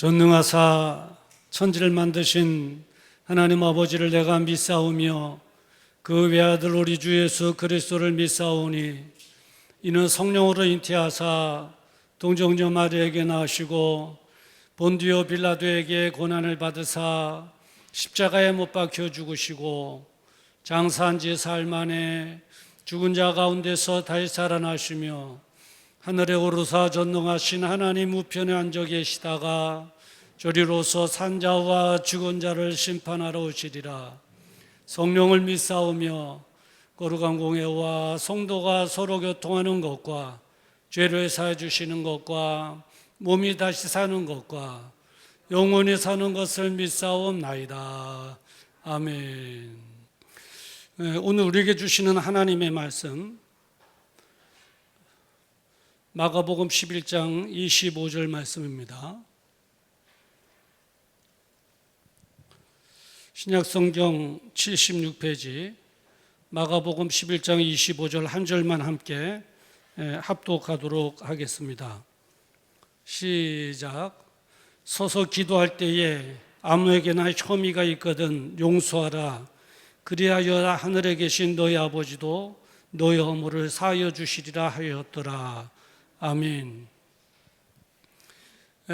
전능하사 천지를 만드신 하나님 아버지를 내가 믿사오며 그 외아들 우리 주 예수 그리스도를 믿사오니 이는 성령으로 잉태하사 동정녀 마리아에게 낳으시고 본디오 빌라도에게 고난을 받으사 십자가에 못 박혀 죽으시고 장사한 지 사흘 만에 죽은 자 가운데서 다시 살아나시며 하늘에 오르사 전능하신 하나님 우편에 앉아 계시다가 저리로서 산자와 죽은 자를 심판하러 오시리라. 성령을 믿사오며 거룩한 공회와 성도가 서로 교통하는 것과 죄를 사해 주시는 것과 몸이 다시 사는 것과 영원히 사는 것을 믿사옵나이다. 아멘. 오늘 우리에게 주시는 하나님의 말씀 마가복음 11장 25절 말씀입니다. 신약성경 76페이지 마가복음 11장 25절 한 절만 함께 합독하도록 하겠습니다. 시작. 서서 기도할 때에 아무에게나 혐의가 있거든 용서하라. 그리하여 하늘에 계신 너희 아버지도 너희 허물을 사하여 주시리라 하였더라. 아멘.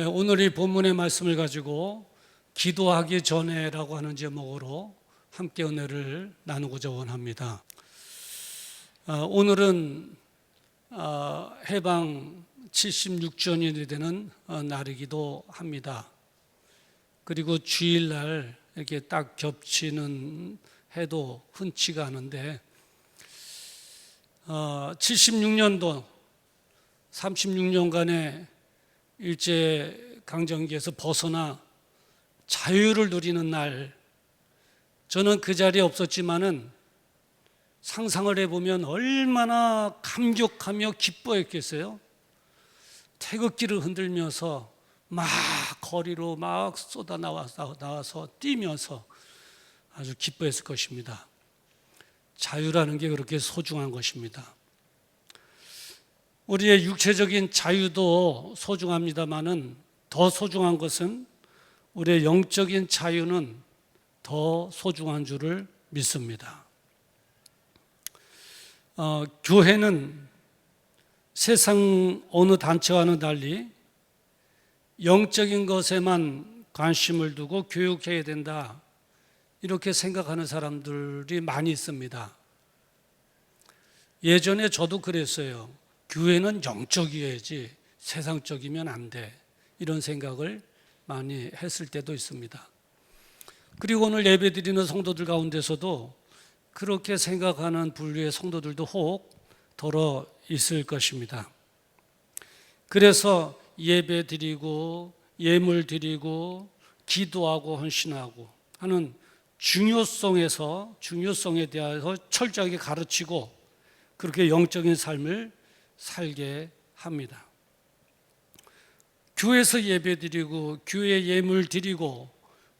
오늘 이 본문의 말씀을 가지고 기도하기 전에라고 하는 제목으로 함께 은혜를 나누고자 원합니다. 오늘은 해방 76주년이 되는 날이기도 합니다. 그리고 주일날 이렇게 딱 겹치는 해도 흔치가 않은데 76년도 36년간의 일제강점기에서 벗어나 자유를 누리는 날, 저는 그 자리에 없었지만은 상상을 해보면 얼마나 감격하며 기뻐했겠어요. 태극기를 흔들면서 막 거리로 막 쏟아 나와서 뛰면서 아주 기뻐했을 것입니다. 자유라는 게 그렇게 소중한 것입니다. 우리의 육체적인 자유도 소중합니다만은 더 소중한 것은 우리의 영적인 자유는 더 소중한 줄을 믿습니다. 교회는 세상 어느 단체와는 달리 영적인 것에만 관심을 두고 교육해야 된다, 이렇게 생각하는 사람들이 많이 있습니다. 예전에 저도 그랬어요. 교회는 영적이어야지 세상적이면 안 돼, 이런 생각을 많이 했을 때도 있습니다. 그리고 오늘 예배드리는 성도들 가운데서도 그렇게 생각하는 분류의 성도들도 혹 더러 있을 것입니다. 그래서 예배드리고 예물드리고 기도하고 헌신하고 하는 중요성에 대해서 철저하게 가르치고 그렇게 영적인 삶을 살게 합니다. 교회에서 예배드리고 교회에 예물 드리고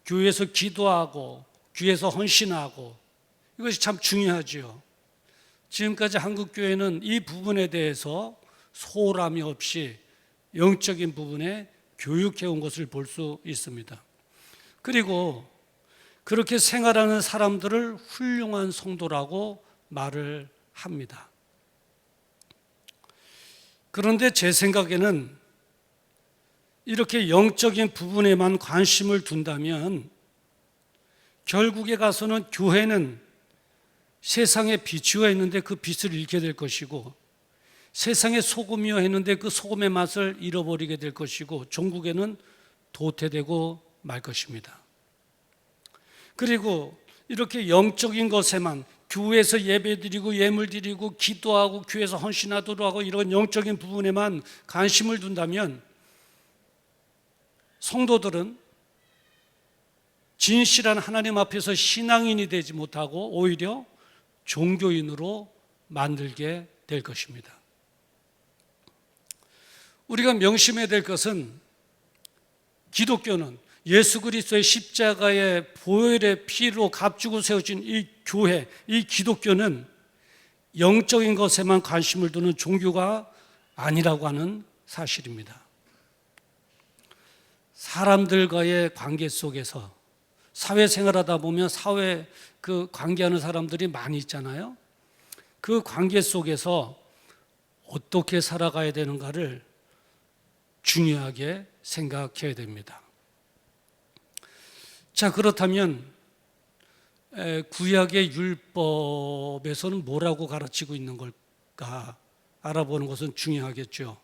교회에서 기도하고 교회에서 헌신하고 이것이 참 중요하지요. 지금까지 한국교회는 이 부분에 대해서 소홀함이 없이 영적인 부분에 교육해온 것을 볼 수 있습니다. 그리고 그렇게 생활하는 사람들을 훌륭한 성도라고 말을 합니다. 그런데 제 생각에는 이렇게 영적인 부분에만 관심을 둔다면 결국에 가서는 교회는 세상에 빛이어 있는데 그 빛을 잃게 될 것이고, 세상에 소금이어 했는데 그 소금의 맛을 잃어버리게 될 것이고, 종국에는 도태되고 말 것입니다. 그리고 이렇게 영적인 것에만, 교회에서 예배드리고 예물드리고 기도하고 교회에서 헌신하도록 하고 이런 영적인 부분에만 관심을 둔다면 성도들은 진실한 하나님 앞에서 신앙인이 되지 못하고 오히려 종교인으로 만들게 될 것입니다. 우리가 명심해야 될 것은 기독교는 예수 그리스도의 십자가의 보혈의 피로 값주고 세워진 이 교회, 이 기독교는 영적인 것에만 관심을 두는 종교가 아니라고 하는 사실입니다. 사람들과의 관계 속에서 사회생활하다 보면 사회 관계하는 사람들이 많이 있잖아요. 그 관계 속에서 어떻게 살아가야 되는가를 중요하게 생각해야 됩니다. 자, 그렇다면 구약의 율법에서는 뭐라고 가르치고 있는 걸까 알아보는 것은 중요하겠죠.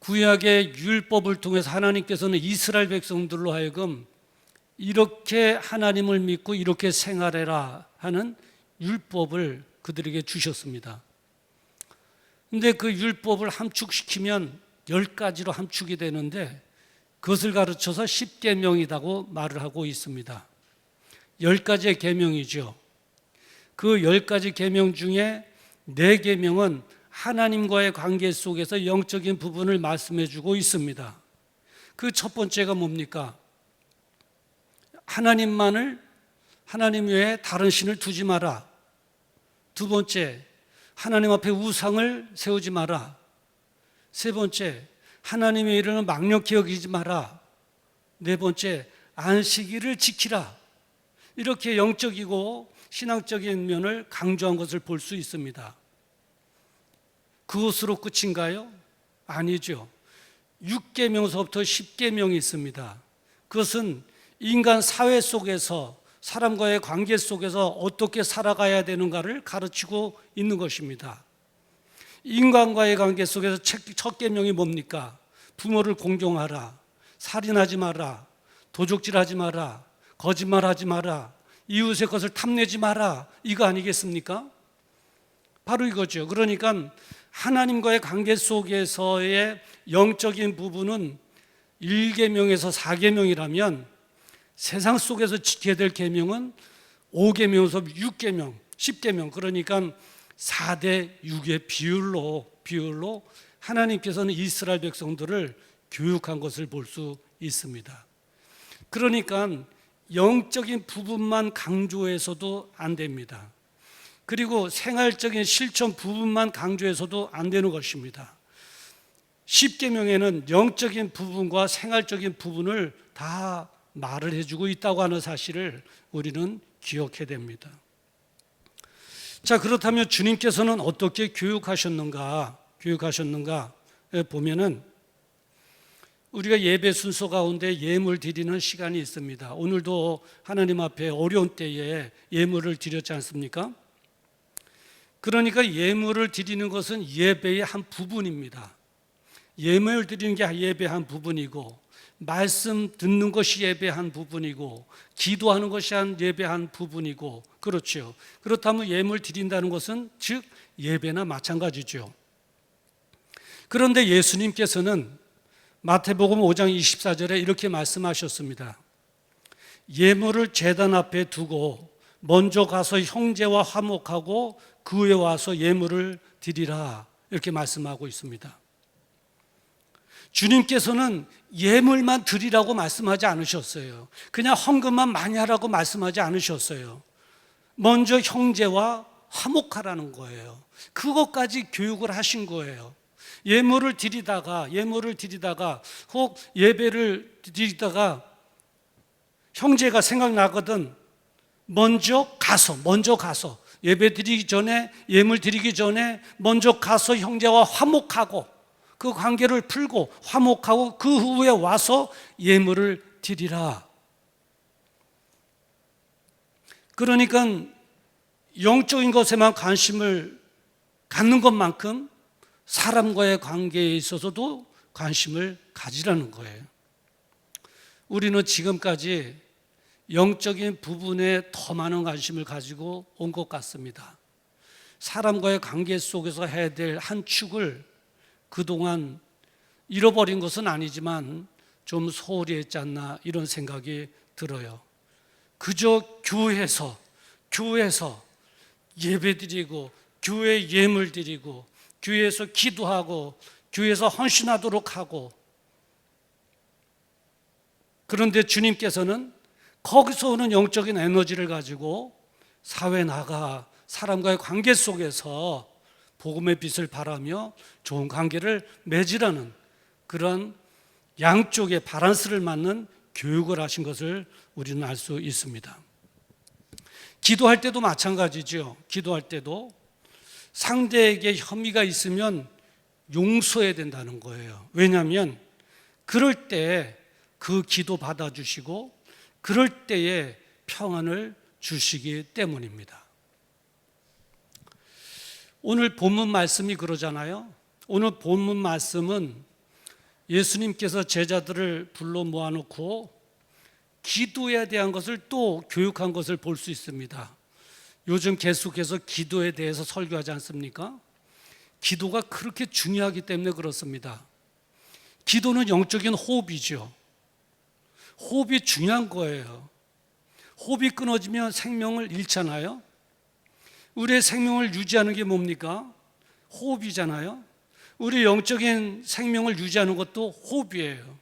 구약의 율법을 통해서 하나님께서는 이스라엘 백성들로 하여금 이렇게 하나님을 믿고 이렇게 생활해라 하는 율법을 그들에게 주셨습니다. 그런데 그 율법을 함축시키면 10가지로 함축이 되는데 그것을 가르쳐서 10계명이라고 말을 하고 있습니다. 10가지의 계명이죠. 그 10가지 계명 중에 4계명은 하나님과의 관계 속에서 영적인 부분을 말씀해 주고 있습니다. 그 첫 번째가 뭡니까? 하나님 외에 다른 신을 두지 마라. 두 번째, 하나님 앞에 우상을 세우지 마라. 세 번째, 하나님의 이름을 망령히 여기지 마라. 네 번째, 안식일을 지키라. 이렇게 영적이고 신앙적인 면을 강조한 것을 볼 수 있습니다. 그것으로 끝인가요? 아니죠. 6계명서부터 10계명이 있습니다. 그것은 인간 사회 속에서 사람과의 관계 속에서 어떻게 살아가야 되는가를 가르치고 있는 것입니다. 인간과의 관계 속에서 첫 계명이 뭡니까? 부모를 공경하라, 살인하지 마라, 도적질하지 마라, 거짓말하지 마라, 이웃의 것을 탐내지 마라, 이거 아니겠습니까? 바로 이거죠. 그러니까 하나님과의 관계 속에서의 영적인 부분은 1계명에서 4계명이라면 세상 속에서 지켜야 될 계명은 5계명에서 6계명, 10계명, 그러니까 4대 6의 비율로 하나님께서는 이스라엘 백성들을 교육한 것을 볼 수 있습니다. 그러니까 영적인 부분만 강조해서도 안 됩니다. 그리고 생활적인 실천 부분만 강조해서도 안 되는 것입니다. 10계명에는 영적인 부분과 생활적인 부분을 다 말을 해주고 있다고 하는 사실을 우리는 기억해야 됩니다. 자, 그렇다면 주님께서는 어떻게 교육하셨는가 보면은 우리가 예배 순서 가운데 예물 드리는 시간이 있습니다. 오늘도 하나님 앞에 어려운 때에 예물을 드렸지 않습니까? 그러니까 예물을 드리는 것은 예배의 한 부분입니다. 예물을 드리는 게 예배의 한 부분이고, 말씀 듣는 것이 예배의 한 부분이고, 기도하는 것이 예배의 한 부분이고, 그렇죠. 그렇다면 예물 드린다는 것은 즉 예배나 마찬가지죠. 그런데 예수님께서는 마태복음 5장 24절에 이렇게 말씀하셨습니다. 예물을 제단 앞에 두고 먼저 가서 형제와 화목하고 그 후에 와서 예물을 드리라, 이렇게 말씀하고 있습니다. 주님께서는 예물만 드리라고 말씀하지 않으셨어요. 그냥 헌금만 많이 하라고 말씀하지 않으셨어요. 먼저 형제와 화목하라는 거예요. 그것까지 교육을 하신 거예요. 예물을 드리다가 혹 예배를 드리다가 형제가 생각나거든 먼저 가서 예배 드리기 전에, 예물 드리기 전에 먼저 가서 형제와 화목하고 그 관계를 풀고 화목하고 그 후에 와서 예물을 드리라. 그러니까 영적인 것에만 관심을 갖는 것만큼 사람과의 관계에 있어서도 관심을 가지라는 거예요. 우리는 지금까지 영적인 부분에 더 많은 관심을 가지고 온 것 같습니다. 사람과의 관계 속에서 해야 될 한 축을 그동안 잃어버린 것은 아니지만 좀 소홀히 했지 않나 이런 생각이 들어요. 그저 교회에서 예배드리고 교회 예물 드리고 교회에서 기도하고 교회에서 헌신하도록 하고, 그런데 주님께서는 거기서 오는 영적인 에너지를 가지고 사회에 나가 사람과의 관계 속에서 복음의 빛을 발하며 좋은 관계를 맺으라는 그런 양쪽의 밸런스를 맞는 교육을 하신 것을 우리는 알 수 있습니다. 기도할 때도 마찬가지죠. 기도할 때도 상대에게 혐의가 있으면 용서해야 된다는 거예요. 왜냐하면 그럴 때 그 기도 받아주시고 그럴 때에 평안을 주시기 때문입니다. 오늘 본문 말씀이 그러잖아요. 오늘 본문 말씀은 예수님께서 제자들을 불러 모아놓고 기도에 대한 것을 또 교육한 것을 볼 수 있습니다. 요즘 계속해서 기도에 대해서 설교하지 않습니까? 기도가 그렇게 중요하기 때문에 그렇습니다. 기도는 영적인 호흡이죠. 호흡이 중요한 거예요. 호흡이 끊어지면 생명을 잃잖아요. 우리의 생명을 유지하는 게 뭡니까? 호흡이잖아요. 우리 영적인 생명을 유지하는 것도 호흡이에요.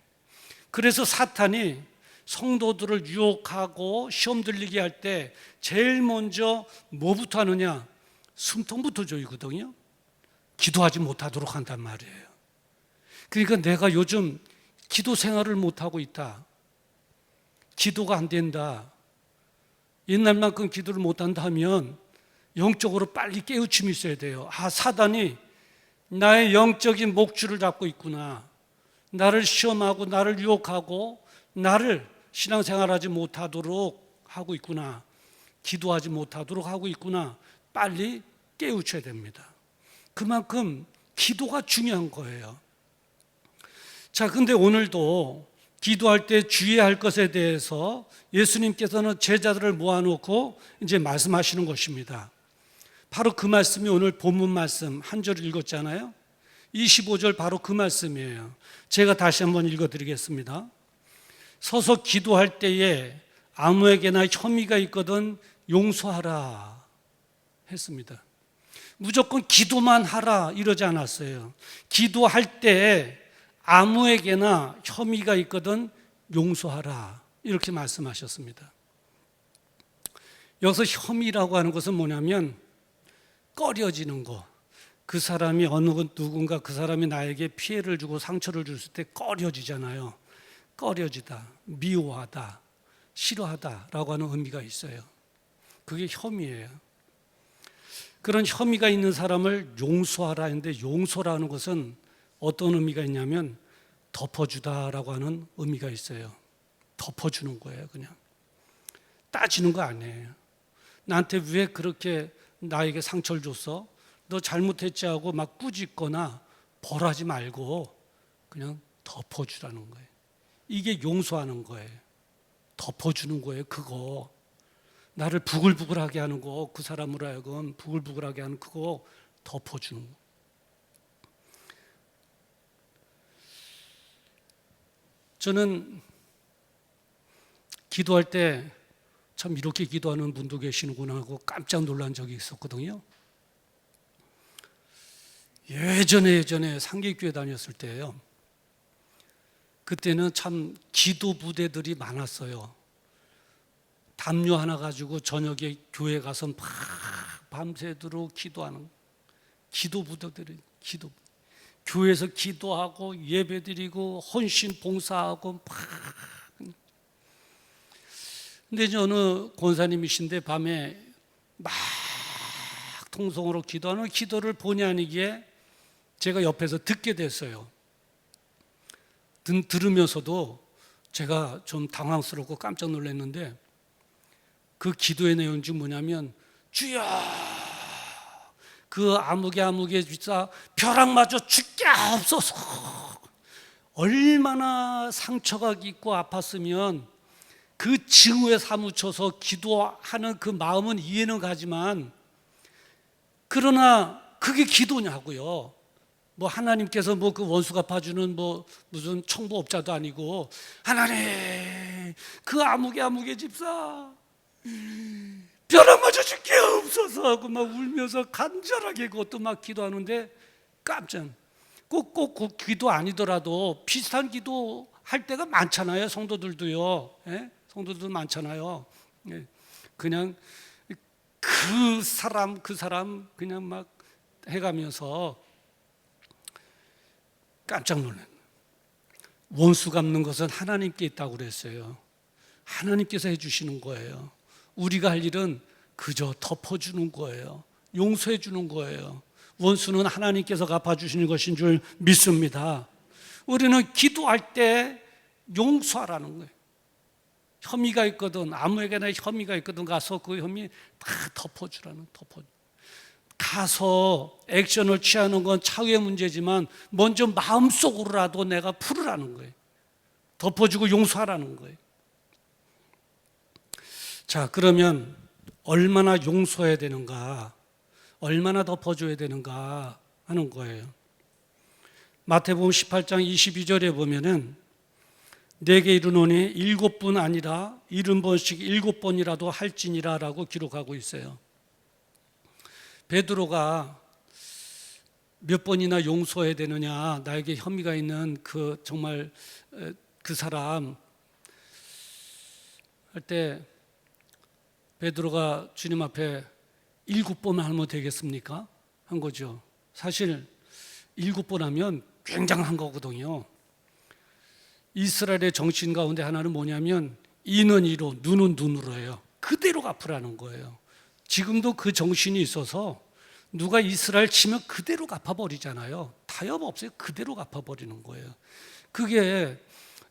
그래서 사탄이 성도들을 유혹하고 시험 들리게 할 때 제일 먼저 뭐부터 하느냐? 숨통부터 조이거든요. 기도하지 못하도록 한단 말이에요. 그러니까 내가 요즘 기도 생활을 못하고 있다. 기도가 안 된다. 옛날만큼 기도를 못한다 하면 영적으로 빨리 깨우침이 있어야 돼요. 사단이 나의 영적인 목줄을 잡고 있구나. 나를 시험하고 나를 유혹하고 나를 신앙생활하지 못하도록 하고 있구나. 기도하지 못하도록 하고 있구나. 빨리 깨우쳐야 됩니다. 그만큼 기도가 중요한 거예요. 자, 근데 오늘도 기도할 때 주의해야 할 것에 대해서 예수님께서는 제자들을 모아놓고 이제 말씀하시는 것입니다. 바로 그 말씀이 오늘 본문 말씀 한 절 읽었잖아요. 25절 바로 그 말씀이에요. 제가 다시 한번 읽어드리겠습니다. 서서 기도할 때에 아무에게나 혐의가 있거든 용서하라 했습니다. 무조건 기도만 하라 이러지 않았어요. 기도할 때에 아무에게나 혐의가 있거든 용서하라 이렇게 말씀하셨습니다. 여기서 혐의라고 하는 것은 뭐냐면 꺼려지는 거. 그 사람이 누군가 그 사람이 나에게 피해를 주고 상처를 줬을 때 꺼려지잖아요. 꺼려지다, 미워하다, 싫어하다라고 하는 의미가 있어요. 그게 혐의예요. 그런 혐의가 있는 사람을 용서하라 했는데 용서라는 것은 어떤 의미가 있냐면 덮어주다라고 하는 의미가 있어요. 덮어주는 거예요. 그냥 따지는 거 아니에요. 나한테 왜 그렇게 나에게 상처를 줬어? 너 잘못했지 하고 막 꾸짖거나 벌하지 말고 그냥 덮어주라는 거예요. 이게 용서하는 거예요. 덮어주는 거예요. 그거 나를 부글부글하게 하는 거, 그 사람으로 하여금 부글부글하게 하는 그거 덮어주는 거. 저는 기도할 때 참 이렇게 기도하는 분도 계시는구나 하고 깜짝 놀란 적이 있었거든요. 예전에 상계교회 다녔을 때예요. 그때는 참 기도 부대들이 많았어요. 담요 하나 가지고 저녁에 교회 가서 막 밤새도록 기도하는 기도 부대들이 교회에서 기도하고 예배드리고 헌신 봉사하고 막. 근데 이제 어느 권사님이신데 밤에 막 통성으로 기도하는 기도를 본의 아니게 제가 옆에서 듣게 됐어요. 들으면서도 제가 좀 당황스럽고 깜짝 놀랐는데 그 기도의 내용이 뭐냐면 주여 그 아무개 진짜 벼락마저 죽게 하옵소서. 얼마나 상처가 깊고 아팠으면 그 징후에 사무쳐서 기도하는 그 마음은 이해는 가지만, 그러나 그게 기도냐고요. 뭐 하나님께서 뭐 그 원수 갚아주는 뭐 무슨 청부업자도 아니고, 하나님 그 아무개 집사 벼락 맞아줄 게 없어서 하고 막 울면서 간절하게 그것도 막 기도하는데, 깜짝 꼭 그 기도 아니더라도 비슷한 기도 할 때가 많잖아요. 성도들도요. 예? 성도들 많잖아요. 예. 그냥 그 사람 그냥 막 해가면서 깜짝 놀란 거예요. 원수 갚는 것은 하나님께 있다고 그랬어요. 하나님께서 해주시는 거예요. 우리가 할 일은 그저 덮어주는 거예요. 용서해 주는 거예요. 원수는 하나님께서 갚아주시는 것인 줄 믿습니다. 우리는 기도할 때 용서하라는 거예요. 혐의가 있거든, 아무에게나 혐의가 있거든 가서 그 혐의 다 덮어주라는, 가서 액션을 취하는 건 차후의 문제지만 먼저 마음속으로라도 내가 풀으라는 거예요. 덮어주고 용서하라는 거예요. 자, 그러면 얼마나 용서해야 되는가, 얼마나 덮어줘야 되는가 하는 거예요. 마태복음 18장 22절에 보면은 내게 이르노니 7번 아니라 70번씩 7번이라도 할지니라 라고 기록하고 있어요. 베드로가 몇 번이나 용서해야 되느냐, 나에게 혐의가 있는 그 정말 그 사람 할 때 베드로가 주님 앞에 7번 하면 되겠습니까? 한 거죠. 사실 7번 하면 굉장한 거거든요. 이스라엘의 정신 가운데 하나는 뭐냐면 이는 이로 눈은 눈으로 해요. 그대로 갚으라는 거예요. 지금도 그 정신이 있어서 누가 이스라엘 치면 그대로 갚아버리잖아요. 타협 없어요. 그대로 갚아버리는 거예요. 그게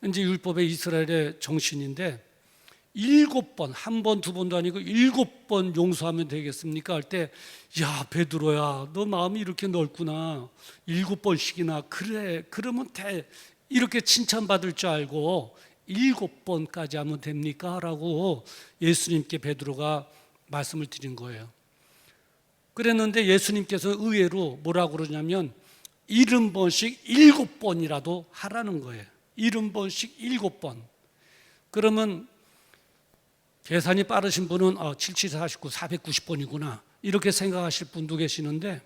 이제 율법의 이스라엘의 정신인데, 7번, 한 번, 두 번도 아니고 7번 용서하면 되겠습니까? 할 때, 야, 베드로야, 너 마음이 이렇게 넓구나. 7번씩이나, 그래, 그러면 돼. 이렇게 칭찬받을 줄 알고 7번까지 하면 됩니까? 라고 예수님께 베드로가 말씀을 드린 거예요. 그랬는데 예수님께서 의외로 뭐라고 그러냐면 70번씩 7번이라도 하라는 거예요. 70번씩 7번. 그러면 계산이 빠르신 분은 7749, 490번이구나 이렇게 생각하실 분도 계시는데,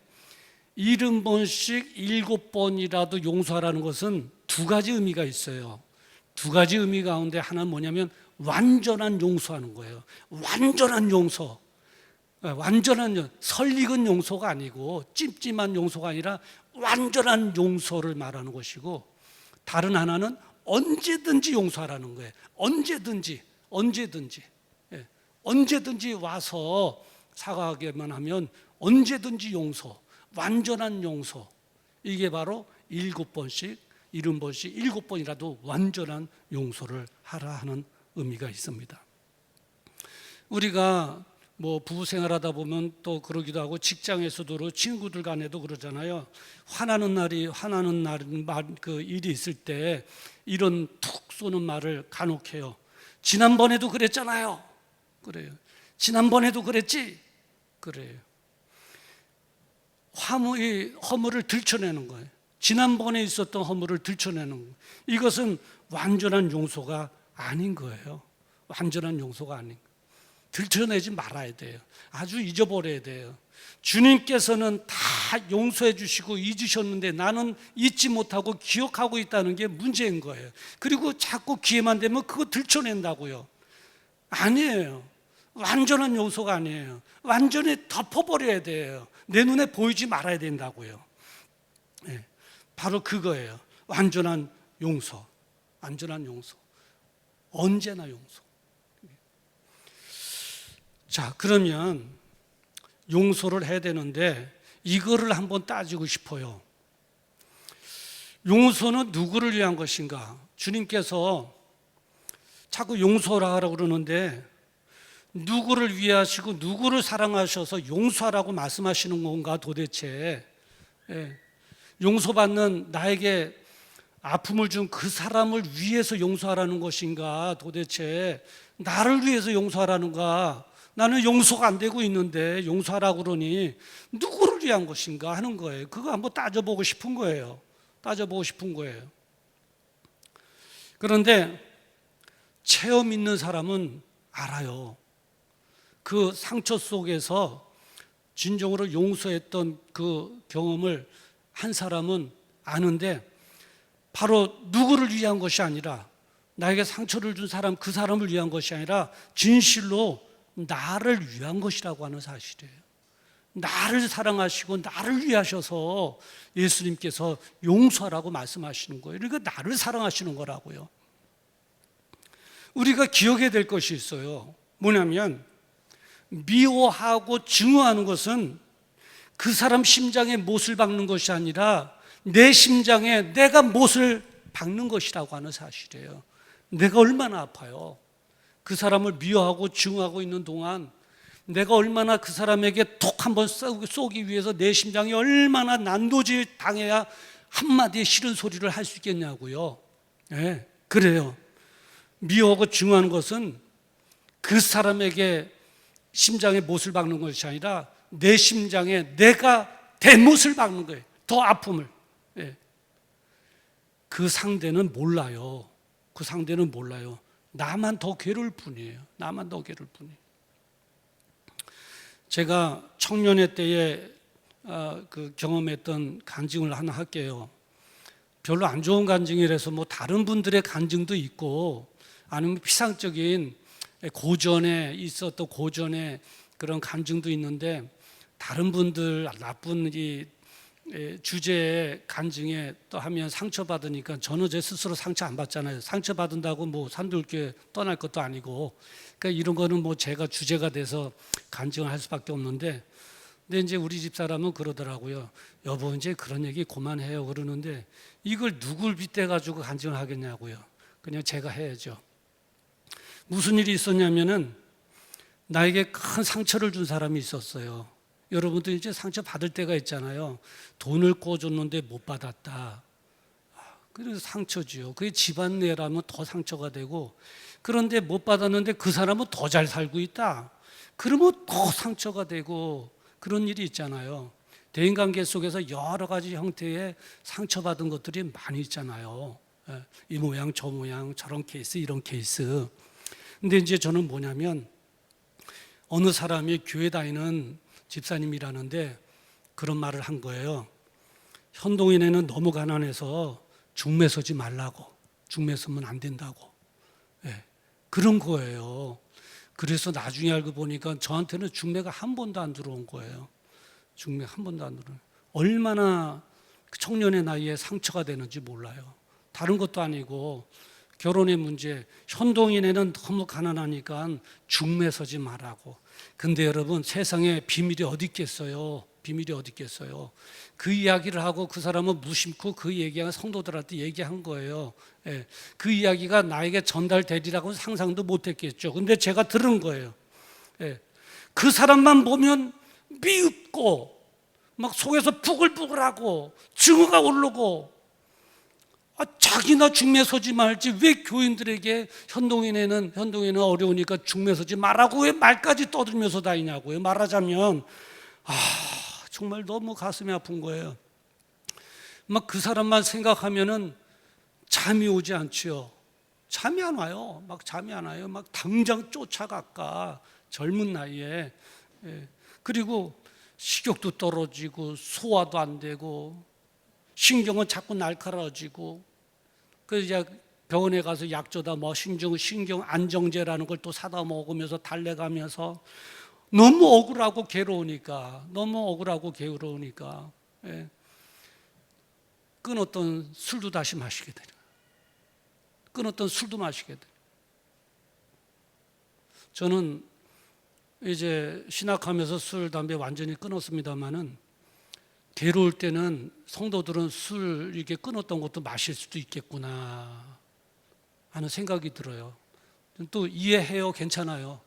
70번씩 7번이라도 용서하라는 것은 두 가지 의미가 있어요. 두 가지 의미 가운데 하나는 뭐냐면 완전한 용서하는 거예요. 완전한 용서. 완전한 설익은 용서가 아니고 찜찜한 용서가 아니라 완전한 용서를 말하는 것이고, 다른 하나는 언제든지 용서하라는 거예요. 언제든지 언제든지 와서 사과하게만 하면 언제든지 용서, 완전한 용서. 이게 바로 7번씩 70번씩 7번이라도 완전한 용서를 하라 하는 의미가 있습니다. 우리가 뭐 부부 생활하다 보면 또 그러기도 하고, 직장에서도 친구들 간에도 그러잖아요. 화나는 그 일이 있을 때 이런 툭 쏘는 말을 간혹 해요. 지난번에도 그랬잖아요. 그래요. 지난번에도 그랬지. 그래요. 허물을 들춰내는 거예요. 지난번에 있었던 허물을 들춰내는 거예요. 이것은 완전한 용서가 아닌 거예요. 완전한 용서가 아닌 거예요. 들춰내지 말아야 돼요. 아주 잊어버려야 돼요. 주님께서는 다 용서해 주시고 잊으셨는데 나는 잊지 못하고 기억하고 있다는 게 문제인 거예요. 그리고 자꾸 기회만 되면 그거 들춰낸다고요. 아니에요. 완전한 용서가 아니에요. 완전히 덮어버려야 돼요. 내 눈에 보이지 말아야 된다고요. 네, 바로 그거예요. 완전한 용서. 완전한 용서. 언제나 용서. 자, 그러면 용서를 해야 되는데 이거를 한번 따지고 싶어요. 용서는 누구를 위한 것인가? 주님께서 자꾸 용서라 하라고 그러는데 누구를 위하시고 누구를 사랑하셔서 용서하라고 말씀하시는 건가 도대체? 용서받는 나에게 아픔을 준 그 사람을 위해서 용서하라는 것인가 도대체? 나를 위해서 용서하라는가? 나는 용서가 안 되고 있는데 용서하라고 그러니 누구를 위한 것인가 하는 거예요. 그거 한번 따져보고 싶은 거예요. 따져보고 싶은 거예요. 그런데 체험 있는 사람은 알아요. 그 상처 속에서 진정으로 용서했던 그 경험을 한 사람은 아는데 바로 누구를 위한 것이 아니라 나에게 상처를 준 사람, 그 사람을 위한 것이 아니라 진실로 나를 위한 것이라고 하는 사실이에요. 나를 사랑하시고 나를 위하셔서 예수님께서 용서하라고 말씀하시는 거예요. 그러니까 나를 사랑하시는 거라고요. 우리가 기억해야 될 것이 있어요. 뭐냐면 미워하고 증오하는 것은 그 사람 심장에 못을 박는 것이 아니라 내 심장에 내가 못을 박는 것이라고 하는 사실이에요. 내가 얼마나 아파요. 그 사람을 미워하고 증오하고 있는 동안 내가 얼마나 그 사람에게 톡 한번 쏘기 위해서 내 심장이 얼마나 난도질 당해야 한마디의 싫은 소리를 할 수 있겠냐고요. 네, 그래요. 미워하고 증오하는 것은 그 사람에게 심장에 못을 박는 것이 아니라 내 심장에 내가 대못을 박는 거예요. 더 아픔을. 네. 그 상대는 몰라요. 그 상대는 몰라요. 나만 더 괴로울 뿐이에요. 나만 더 괴로울 뿐이에요. 제가 청년회 때에 그 경험했던 간증을 하나 할게요. 별로 안 좋은 간증이라서 뭐 다른 분들의 간증도 있고 아니면 피상적인 고전에 있었던 고전의 그런 간증도 있는데 다른 분들 나쁜 이 주제의 간증에 또 하면 상처받으니까 저는 제 스스로 상처 안 받잖아요. 상처받은다고 뭐 산들교회 떠날 것도 아니고 그러니까 이런 거는 뭐 제가 주제가 돼서 간증을 할 수밖에 없는데 근데 이제 우리 집 사람은 그러더라고요. 여보 이제 그런 얘기 그만해요 그러는데 이걸 누굴 빗대 가지고 간증을 하겠냐고요. 그냥 제가 해야죠. 무슨 일이 있었냐면은 나에게 큰 상처를 준 사람이 있었어요. 여러분도 이제 상처 받을 때가 있잖아요. 돈을 꿔줬는데 못 받았다. 그래서 상처지요. 그게 집안 내라면 더 상처가 되고 그런데 못 받았는데 그 사람은 더 잘 살고 있다. 그러면 더 상처가 되고 그런 일이 있잖아요. 대인관계 속에서 여러 가지 형태의 상처받은 것들이 많이 있잖아요. 이 모양 저 모양 저런 케이스 이런 케이스. 근데 이제 저는 뭐냐면 어느 사람이 교회 다니는 집사님이라는데 그런 말을 한 거예요. 현동인에는 너무 가난해서 중매 서지 말라고. 중매 서면 안 된다고. 네, 그런 거예요. 그래서 나중에 알고 보니까 저한테는 중매가 한 번도 안 들어온 거예요. 중매 한 번도 안 들어온. 얼마나 청년의 나이에 상처가 되는지 몰라요. 다른 것도 아니고 결혼의 문제, 현동인에는 너무 가난하니까 중매 서지 말라고. 근데 여러분 세상에 비밀이 어디 있겠어요? 비밀이 어디 있겠어요? 그 이야기를 하고 그 사람은 무심코 그 얘기가 성도들한테 얘기한 거예요. 예, 그 이야기가 나에게 전달되리라고 상상도 못했겠죠. 근데 제가 들은 거예요. 예, 그 사람만 보면 미흡고 막 속에서 부글부글하고 증오가 오르고 자기나 중매 서지 말지 왜 교인들에게 현동인은 어려우니까 중매 서지 말라고 왜 말까지 떠들면서 다니냐고요. 말하자면 정말 너무 가슴이 아픈 거예요. 막 그 사람만 생각하면은 잠이 오지 않지요. 잠이 안 와요. 막 잠이 안 와요. 막 당장 쫓아갈까 젊은 나이에. 그리고 식욕도 떨어지고 소화도 안 되고 신경은 자꾸 날카로워지고 그래서 이제 병원에 가서 약 줘다 뭐 신경 안정제라는 걸 또 사다 먹으면서 달래가면서 너무 억울하고 괴로우니까 끊었던 술도 다시 마시게 되죠. 끊었던 술도 마시게 돼요. 저는 이제 신학하면서 술, 담배 완전히 끊었습니다만은 괴로울 때는 성도들은 술 이렇게 끊었던 것도 마실 수도 있겠구나 하는 생각이 들어요. 또 이해해요. 괜찮아요.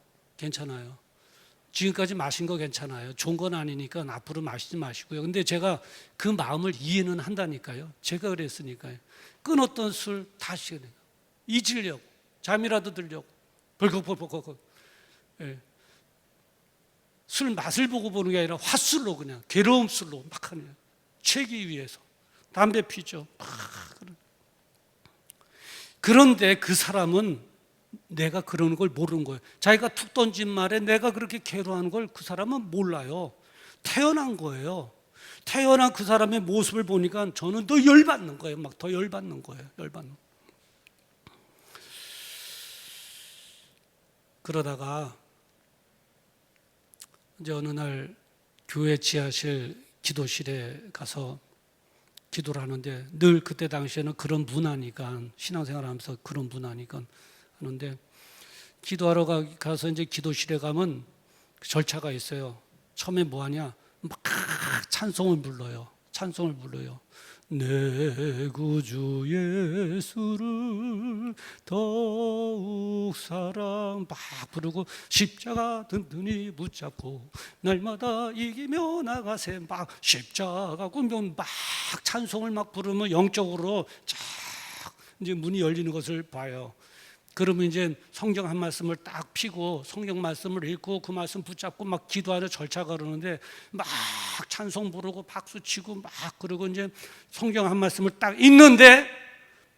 지금까지 마신 거 괜찮아요. 좋은 건 아니니까 앞으로 마시지 마시고요. 근데 제가 그 마음을 이해는 한다니까요. 제가 그랬으니까요. 끊었던 술 다시 잊으려고 잠이라도 들려고 벌컥벌컥. 예. 술 맛을 보고 보는 게 아니라 화술로 그냥 괴로움 술로 막 하네요. 채기 위해서 담배 피죠. 막. 그런데 그 사람은 내가 그러는 걸 모르는 거예요. 자기가 툭 던진 말에 내가 그렇게 괴로워하는 걸 그 사람은 몰라요. 태어난 거예요. 태어난 그 사람의 모습을 보니까 저는 더 열받는 거예요. 막 더 열받는 거예요. 열받는. 그러다가 이제 어느 날 교회 지하실 기도실에 가서 기도를 하는데, 늘 그때 당시에는 그런 문화니까, 신앙생활 하면서 그런 문화니까 하는데, 기도하러 가서 이제 기도실에 가면 절차가 있어요. 처음에 뭐 하냐? 막 찬송을 불러요. 찬송을 불러요. 내 구주 예수를 더욱 사랑 막 부르고, 십자가 든든히 붙잡고 날마다 이기며 나가세 막 십자가 군병 막 찬송을 막 부르면 영적으로 쫙 이제 문이 열리는 것을 봐요. 그러면 이제 성경 한 말씀을 딱 피고 성경 말씀을 읽고 그 말씀 붙잡고 막 기도하는 절차가 그러는데, 막 찬송 부르고 박수 치고 막 그러고 이제 성경 한 말씀을 딱 읽는데,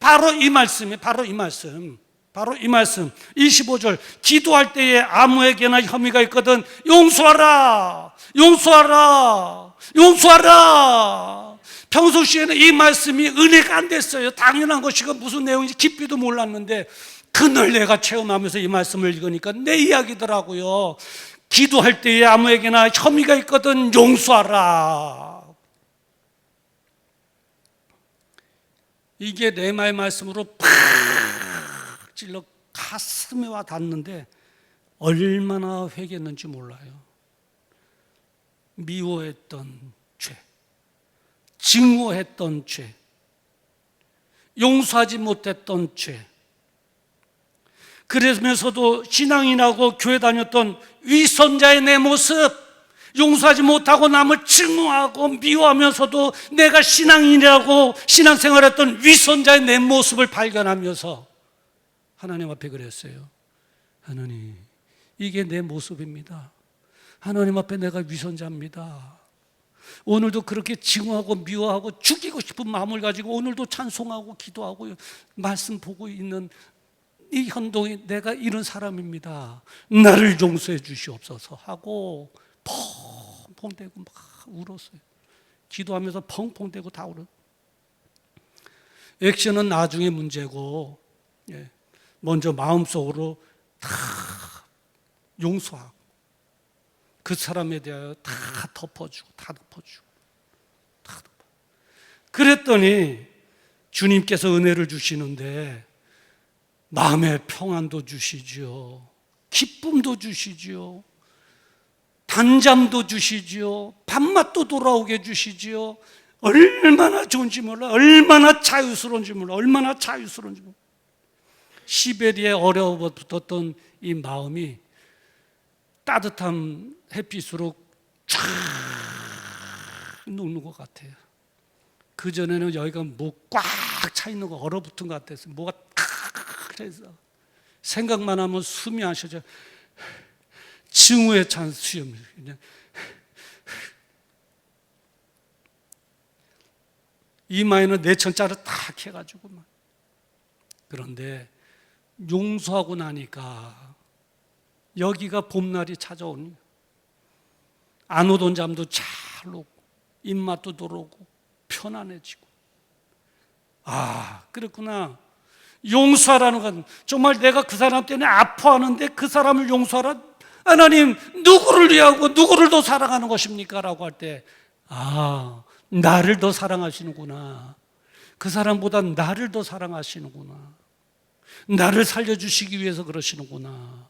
바로 이 말씀 25절, 기도할 때에 아무에게나 혐의가 있거든 용서하라, 용서하라, 용서하라. 평소시에는 이 말씀이 은혜가 안 됐어요. 당연한 것이고 무슨 내용인지 깊이도 몰랐는데, 그날 내가 체험하면서 이 말씀을 읽으니까 내 이야기더라고요. 기도할 때에 아무에게나 혐의가 있거든 용서하라. 이게 레마의 말씀으로 팍 찔러 가슴에 와 닿는데 얼마나 회개했는지 몰라요. 미워했던 죄, 증오했던 죄, 용서하지 못했던 죄, 그러면서도 신앙인하고 교회 다녔던 위선자의 내 모습, 용서하지 못하고 남을 증오하고 미워하면서도 내가 신앙인이라고 신앙생활했던 위선자의 내 모습을 발견하면서 하나님 앞에 그랬어요. 하나님, 이게 내 모습입니다. 하나님 앞에 내가 위선자입니다. 오늘도 그렇게 증오하고 미워하고 죽이고 싶은 마음을 가지고 오늘도 찬송하고 기도하고 말씀 보고 있는 이 현동이 내가 이런 사람입니다. 나를 용서해 주시옵소서 하고 펑펑 대고 막 울었어요. 기도하면서 펑펑 대고 다 울어요. 액션은 나중에 문제고, 먼저 마음속으로 다 용서하고 그 사람에 대하여 다 덮어주고. 그랬더니 주님께서 은혜를 주시는데 마음의 평안도 주시지요, 기쁨도 주시지요, 단잠도 주시지요, 밥맛도 돌아오게 주시지요. 얼마나 좋은지 몰라, 얼마나 자유스러운지 몰라. 시베리아에 어려워붙었던 이 마음이 따뜻한 햇빛으로 쫙 녹는 것 같아요. 그전에는 여기가 뭐 꽉 차 있는 거, 얼어붙은 것 같았어요. 뭐가 그래서 생각만 하면 숨이 안 쉬어져. 증오에 찬 수염, 그냥 이마에는 내천자를 딱 해가지고 막. 그런데 용서하고 나니까 여기가 봄날이 찾아오니 안 오던 잠도 잘 오고 입맛도 돌아오고 편안해지고, 아, 그렇구나. 용서하라는 건 정말 내가 그 사람 때문에 아파하는데 그 사람을 용서하라. 하나님, 누구를 위하고 누구를 더 사랑하는 것입니까? 라고 할 때, 아, 나를 더 사랑하시는구나. 그 사람보다 나를 더 사랑하시는구나. 나를 살려주시기 위해서 그러시는구나.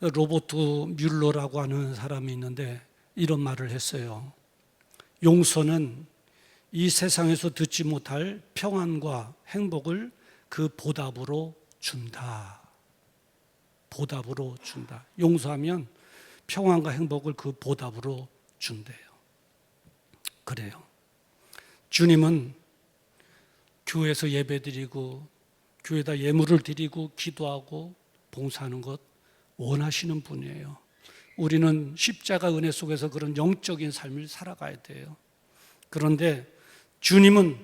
로버트 뮬러라고 하는 사람이 있는데 이런 말을 했어요. 용서는 이 세상에서 듣지 못할 평안과 행복을 그 보답으로 준다. 보답으로 준다. 용서하면 평안과 행복을 그 보답으로 준대요. 그래요. 주님은 교회에서 예배드리고 교회에다 예물을 드리고 기도하고 봉사하는 것 원하시는 분이에요. 우리는 십자가 은혜 속에서 그런 영적인 삶을 살아가야 돼요. 그런데 주님은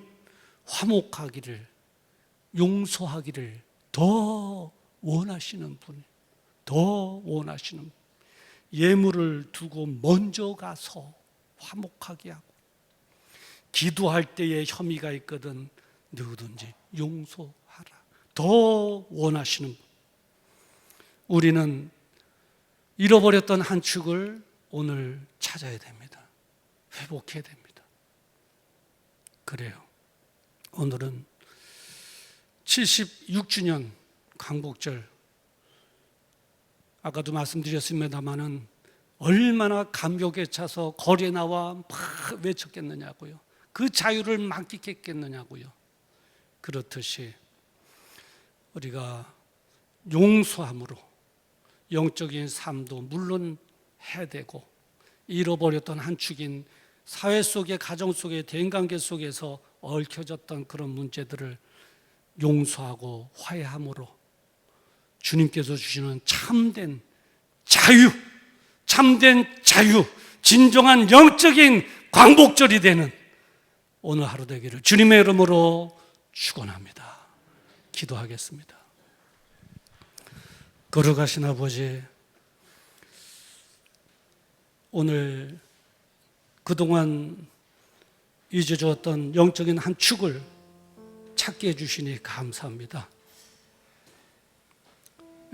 화목하기를, 용서하기를 더 원하시는 분이에요. 더 원하시는 분. 예물을 두고 먼저 가서 화목하게 하고, 기도할 때에 혐의가 있거든 누구든지 용서하라. 더 원하시는 분. 우리는 잃어버렸던 한 축을 오늘 찾아야 됩니다. 회복해야 됩니다. 그래요. 오늘은 76주년 광복절, 아까도 말씀드렸습니다마는 얼마나 감격에 차서 거리에 나와 막 외쳤겠느냐고요. 그 자유를 만끽했겠느냐고요. 그렇듯이 우리가 용서함으로 영적인 삶도 물론 해야 되고, 잃어버렸던 한 축인 사회 속에, 가정 속에, 대인관계 속에서 얽혀졌던 그런 문제들을 용서하고 화해함으로 주님께서 주시는 참된 자유, 진정한 영적인 광복절이 되는 오늘 하루 되기를 주님의 이름으로 축원합니다. 기도하겠습니다. 걸어가신 아버지, 오늘 그동안 잊어졌던 영적인 한 축을 찾게 해주시니 감사합니다.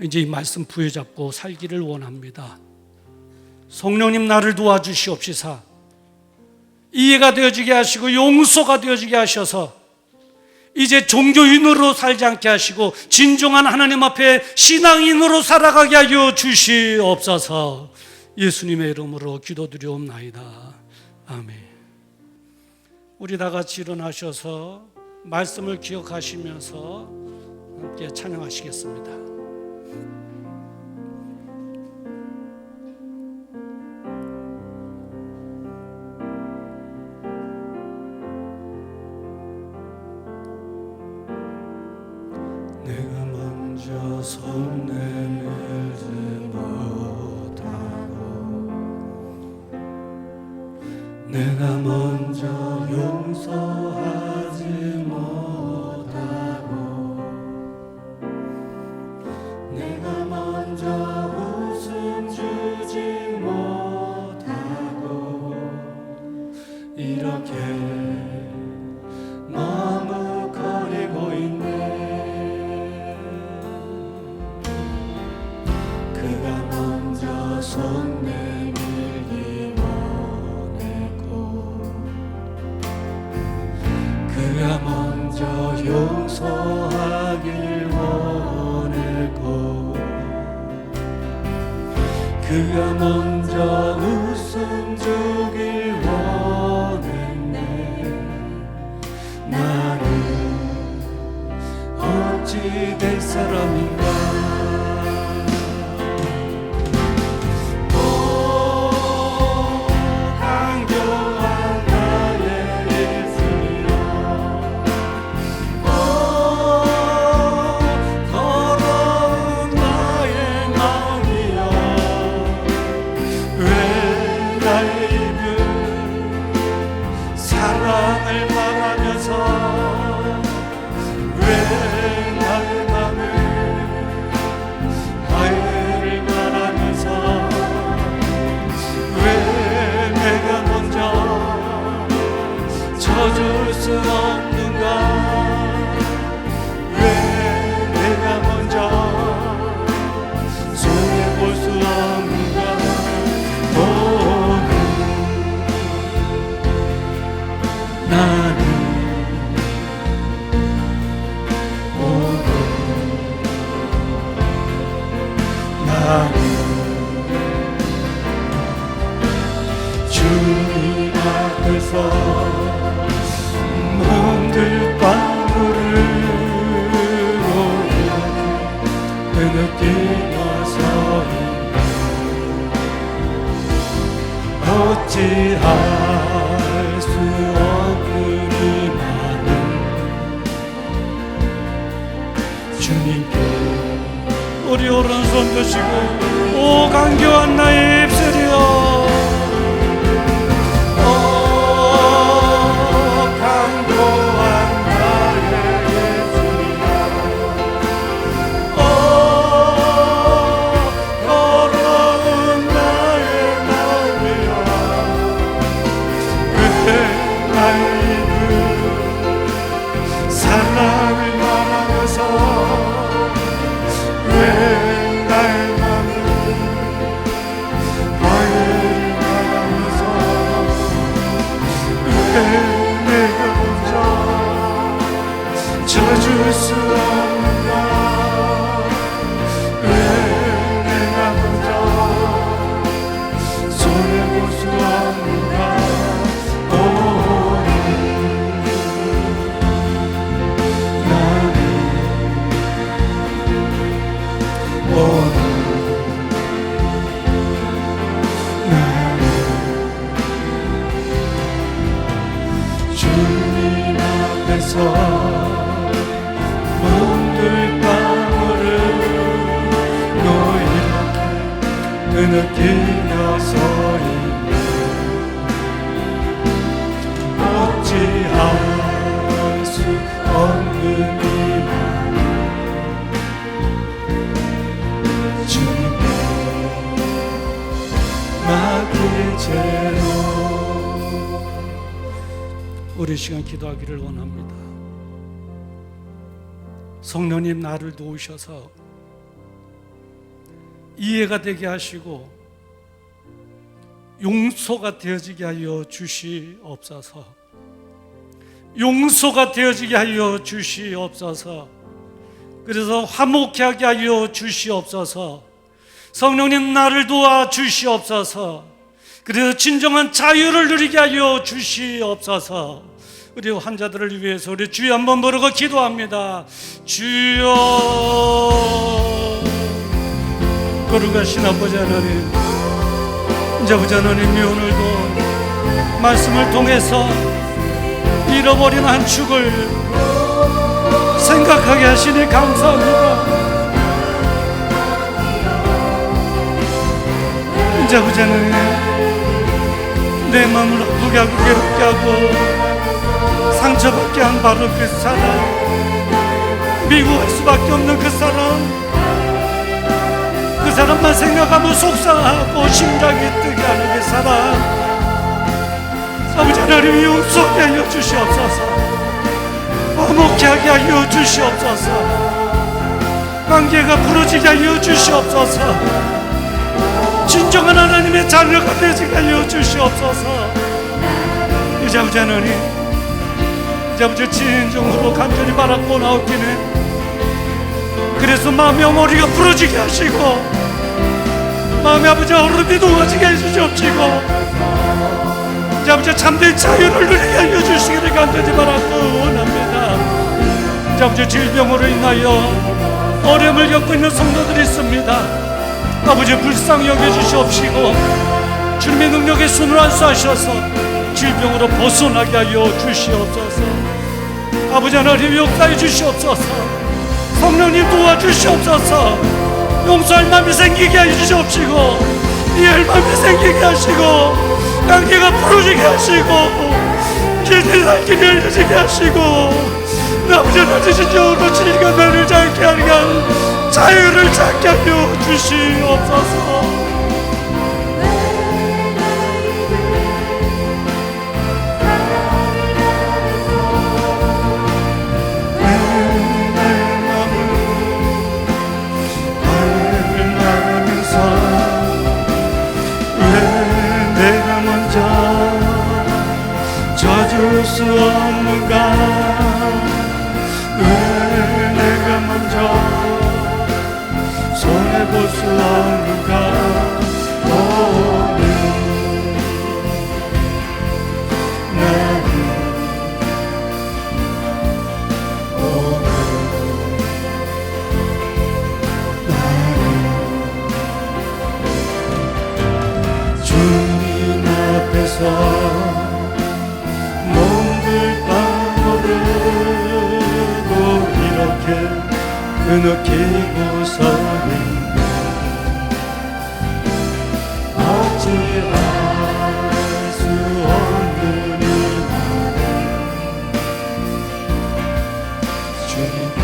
이제 이 말씀 부여잡고 살기를 원합니다. 성령님, 나를 도와주시옵시사 이해가 되어지게 하시고 용서가 되어지게 하셔서 이제 종교인으로 살지 않게 하시고 진정한 하나님 앞에 신앙인으로 살아가게 하여 주시옵소서. 예수님의 이름으로 기도드리옵나이다. 아멘. 우리 다 같이 일어나셔서 말씀을 기억하시면서 함께 찬양하시겠습니다. 내가 먼저 손 내밀지 못하고, 내가 먼저 용서하지 못하고, 내가 먼저 웃음 주지 못하고, 이렇게 너무 거리고 있네. 그가 먼저 손 내밀기 원했고, 그가 먼저 용서하길 원했고, 그가 먼저 웃음 주길 원했네. 나는 어찌 될 사람인가. 줄 수 없는가? 왜 내가 먼저 손해볼 수 없는가? 오늘 나는 오늘 나는 주님 앞에서 몸들 방울을 흐느끼며 서있네. 어찌할 수 없는 이 많은 우리 오른손 드시고 오 간교한 나의 입술이여 줄 수 없는가 왜 내가 먼저 손해볼 수 없는가 오늘 나는 오늘 나는 주님 앞에서 느끼며 서있네 어찌할 수 없는 이만 주님의 맡기제로 우리 시간 기도하기를 원합니다. 성령님 나를 도우셔서 이해가 되게 하시고 용서가 되어지게 하여 주시옵소서. 용서가 되어지게 하여 주시옵소서. 그래서 화목케 하게 하여 주시옵소서. 성령님 나를 도와 주시옵소서. 그래서 진정한 자유를 누리게 하여 주시옵소서. 우리 환자들을 위해서 우리 주여 한번 부르고 기도합니다. 주여 거룩하신 아버지 하나님, 이제 아버지 하나님이 오늘도 말씀을 통해서 잃어버린 한 축을 생각하게 하시니 감사합니다. 이제 아버지 하나님, 내 마음을 아프게 하고 괴롭게 하고 상처받게 한 바로 그 사람, 미워할 수밖에 없는 그 사람, 그 사람만 생각하면 속상하고 심장이 뜨게 하는 그 사람, 아버지 하나님 용서하게 하여 주시옵소서. 화목케 하게 하여 주시옵소서. 관계가 부러지게 하여 주시옵소서. 진정한 하나님의 자녀가 되게 하여 주시옵소서. 이제 아버지 하나님, 이제 아버지 진정으로 간절히 바라고 나오기는, 그래서 마음의 어머니가 부러지게 하시고 마음의 아버지 얼음이 녹아지게 해주시옵시고 이제 아버지 참된 자유를 누리게 하여 주시기를 간절히 바라고 원합니다. 이제 아버지 질병으로 인하여 어려움을 겪고 있는 성도들이 있습니다. 아버지 불쌍히 여겨주시옵시고 주님의 능력에 손을 안수하셔서 질병으로 벗어나게 하여 주시옵소서. 아버지 하나님 역사해 주시옵소서. 성령님 도와주시옵소서. 용서할 마음이 생기게 해주시옵시고 이해할 마음이 생기게 하시고 관계가 부러지게 하시고 길들이 살기를 알려지게 하시고 아버지 하나님 진정으로 진리가 나를 잡게 하는 자유를 찾게 하여 주시옵소서. 줄 수 없는가 왜 내가 먼저 손해볼 수 없는가 오늘 나는 오늘 나는 주님 앞에서 느끼고 서는 할 수 없는 이 나를 주님께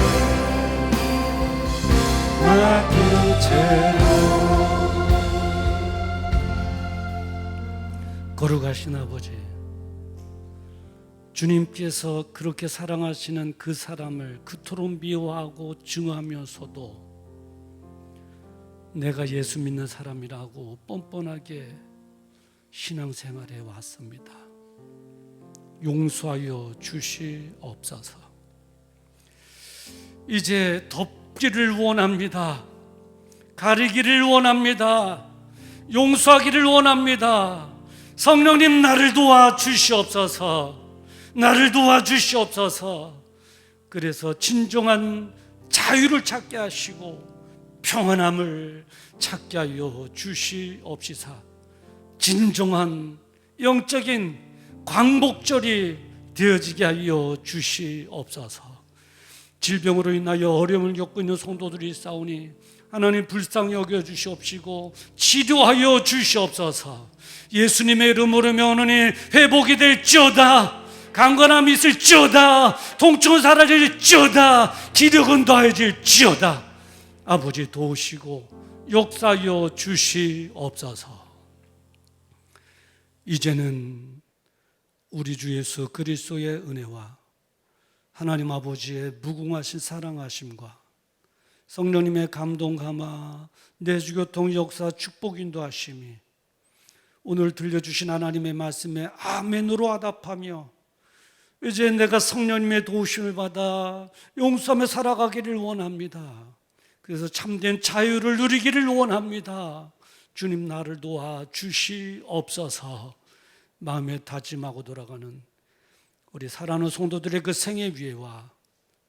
맡긴 채로 거룩하신 아버지, 주님께서 그렇게 사랑하시는 그 사람을 그토록 미워하고 증오하면서도 내가 예수 믿는 사람이라고 뻔뻔하게 신앙생활에 왔습니다. 용서하여 주시옵소서. 이제 덮기를 원합니다. 가리기를 원합니다. 용서하기를 원합니다. 성령님, 나를 도와 주시옵소서. 나를 도와 주시옵소서. 그래서 진정한 자유를 찾게 하시고 평안함을 찾게 하여 주시옵시사. 진정한 영적인 광복절이 되어지게 하여 주시옵소서. 질병으로 인하여 어려움을 겪고 있는 성도들이 있사오니 하나님 불쌍히 여겨 주시옵시고 치료하여 주시옵소서. 예수님의 이름으로 명하노니 회복이 될지어다. 강건함이 있을지어다. 통증은 사라질지어다. 기력은 더해질지어다. 아버지 도우시고 역사하여 주시옵소서. 이제는 우리 주 예수 그리스도의 은혜와 하나님 아버지의 무궁하신 사랑하심과 성령님의 감동 감화 내주교통 역사 축복 인도하심이 오늘 들려주신 하나님의 말씀에 아멘으로 화답하며 이제 내가 성령님의 도우심을 받아 용서하며 살아가기를 원합니다. 그래서 참된 자유를 누리기를 원합니다. 주님, 나를 도와 주시옵소서. 마음에 다짐하고 돌아가는 우리 사랑하는 성도들의 그 생애 위에와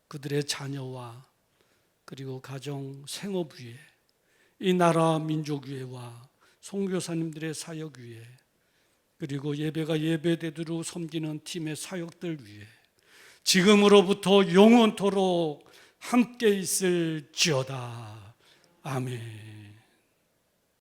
그들의 자녀와 그리고 가정 생업 위에 이 나라 민족 위에와 선교사님들의 사역 위에 그리고 예배가 예배되도록 섬기는 팀의 사역들 위에 지금으로부터 영원토록 함께 있을지어다. 아멘.